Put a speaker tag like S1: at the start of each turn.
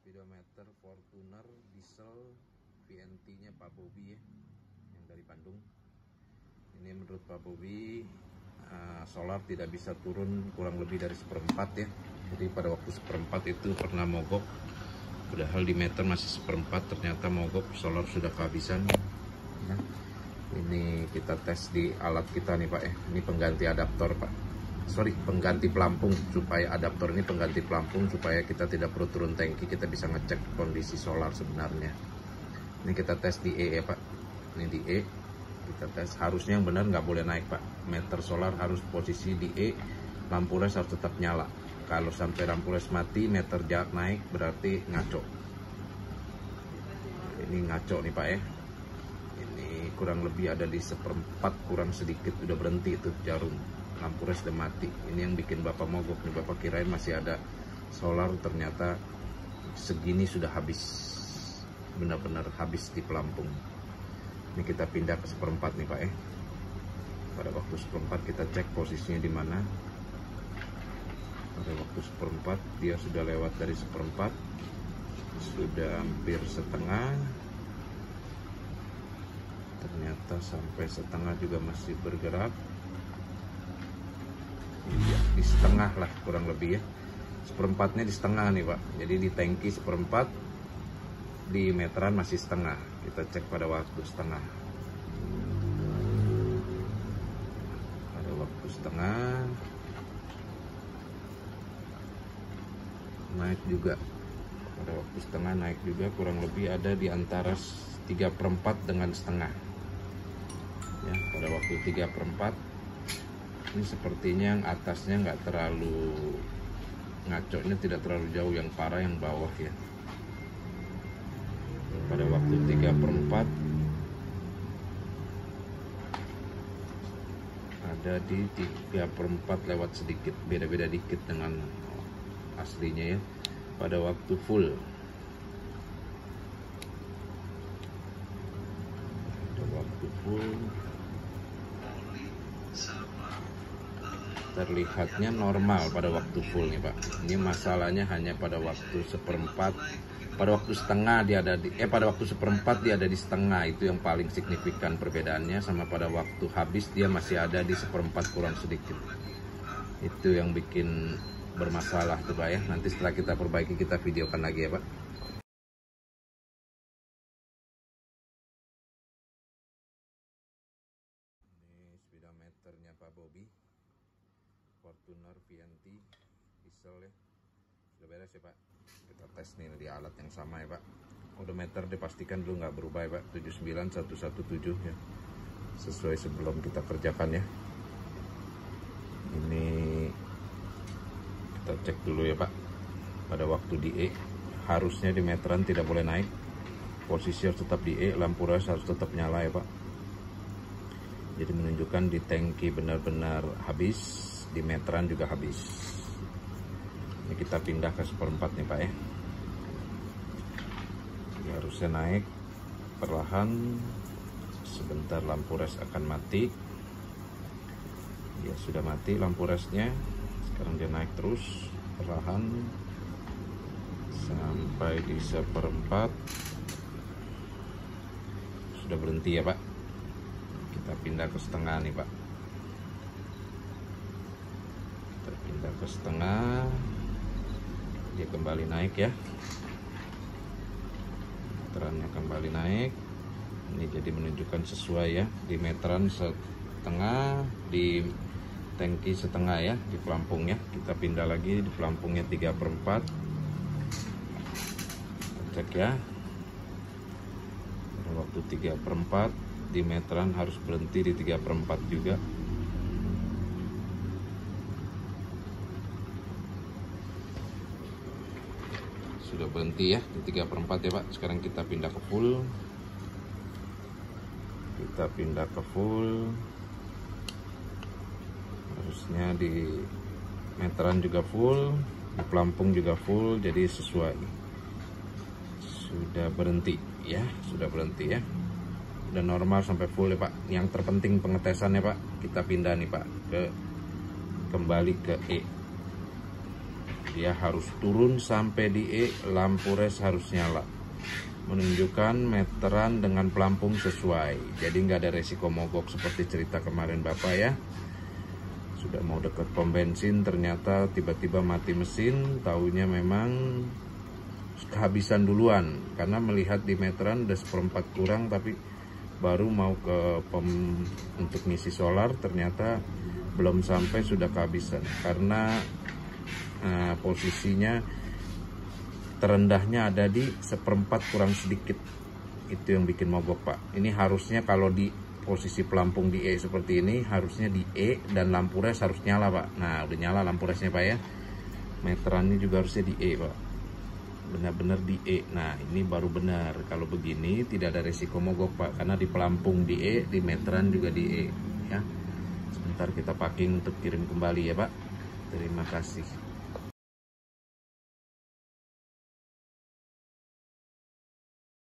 S1: speedometer Fortuner diesel VNT-nya Pak Bobi ya, yang dari Bandung. Ini menurut Pak Bobi solar tidak bisa turun kurang lebih dari 1/4 ya. Jadi pada waktu 1/4 itu pernah mogok, padahal di meter masih 1/4, ternyata mogok, solar sudah kehabisan ya. Ini kita tes di alat kita nih Pak ya. Ini pengganti adaptor Pak, pengganti pelampung, supaya adaptor ini pengganti pelampung supaya kita tidak perlu turun tangki, kita bisa ngecek kondisi solar sebenarnya. Ini kita tes di E ya Pak, ini di E kita tes, harusnya yang benar nggak boleh naik Pak. Meter solar harus posisi di E, lampu les harus tetap nyala. Kalau sampai lampu les mati, meter jarak naik, berarti ngaco. Ini ngaco nih Pak ya. Ini kurang lebih ada di 1/4 kurang sedikit, udah berhenti itu jarum. Lampu les udah mati. Ini yang bikin Bapak mogok nih. Bapak kirain masih ada solar, ternyata segini sudah habis. Benar-benar habis di pelampung. Ini kita pindah ke 1/4 nih Pak ya. Pada waktu 1/4 kita cek posisinya di mana. Pada waktu 1/4 dia sudah lewat dari 1/4, sudah hampir setengah. Ternyata sampai setengah juga masih bergerak. Iya, di setengah lah kurang lebih ya. 1/4-nya di setengah nih Pak. Jadi di tangki 1/4, di meteran masih setengah. Kita cek pada waktu setengah. Pada waktu setengah naik juga. Pada waktu setengah naik juga, kurang lebih ada di antara 3/4 dengan setengah. Ya, pada waktu 3/4 ini sepertinya yang atasnya nggak terlalu ngaconya, tidak terlalu jauh, yang parah yang bawah ya. Pada waktu 3/4 ada di 3/4 lewat sedikit, beda-beda dikit dengan aslinya ya. Pada waktu full, terlihatnya normal pada waktu full nih Pak. Ini masalahnya hanya pada waktu 1/4, pada waktu setengah dia ada di pada waktu 1/4 dia ada di setengah. Itu yang paling signifikan perbedaannya, sama pada waktu habis dia masih ada di 1/4 kurang sedikit. Itu yang bikin bermasalah tuh Pak ya. Nanti setelah kita perbaiki, kita videokan lagi ya Pak. Ini speedometernya Pak Bobi Fortuner VNT diesel ya. Sudah beres ya Pak. Kita tes nih di alat yang sama ya Pak. Odometer dipastikan dulu nggak berubah ya Pak, 79117 ya, sesuai sebelum kita kerjakan ya. Ini kita cek dulu ya Pak. Pada waktu di E, harusnya di meteran tidak boleh naik, posisi harus tetap di E, lampu les harus tetap nyala ya Pak. Jadi menunjukkan di tangki benar-benar habis, di meteran juga habis. Ini kita pindah ke 1/4 nih Pak ya. Ini harusnya naik perlahan, sebentar lampu les akan mati. Ya sudah mati lampu lesnya. Sekarang dia naik terus perlahan sampai di 1/4, sudah berhenti ya Pak. Kita pindah ke setengah nih Pak. Kita pindah ke setengah, dia kembali naik ya. Meterannya kembali naik. Ini jadi menunjukkan sesuai ya, di meteran setengah, di tangki setengah ya, di pelampungnya. Kita pindah lagi di pelampungnya 3/4. Cek ya. Pada waktu 3/4 di meteran harus berhenti di 3/4 juga. Sudah berhenti ya di 3/4 ya Pak. Sekarang kita pindah ke full. Kita pindah ke full. Harusnya di meteran juga full, di pelampung juga full, jadi sesuai. Sudah berhenti ya, sudah berhenti ya. Udah normal sampai full ya Pak. Yang terpenting pengetesannya Pak, kita pindah nih Pak ke kembali ke E. dia harus turun sampai di E, lampu res harus nyala, menunjukkan meteran dengan pelampung sesuai. Jadi nggak ada resiko mogok seperti cerita kemarin Bapak ya. Sudah mau dekat pom bensin, ternyata tiba-tiba mati mesin, taunya memang kehabisan duluan. Karena melihat di meteran udah 1/4 kurang, tapi baru mau ke pom untuk ngisi solar, ternyata belum sampai sudah kehabisan. Karena posisinya terendahnya ada di 1/4 kurang sedikit. Itu yang bikin mogok Pak. Ini harusnya kalau di posisi pelampung di E seperti ini, harusnya di E dan lampu res harus nyala Pak. Nah udah nyala lampu resnya Pak ya. Meterannya juga harusnya di E Pak, benar-benar di E. Nah ini baru benar. Kalau begini tidak ada resiko mogok Pak, karena di pelampung di E, di meteran juga di E ya. Sebentar kita packing untuk kirim kembali ya Pak. Terima kasih.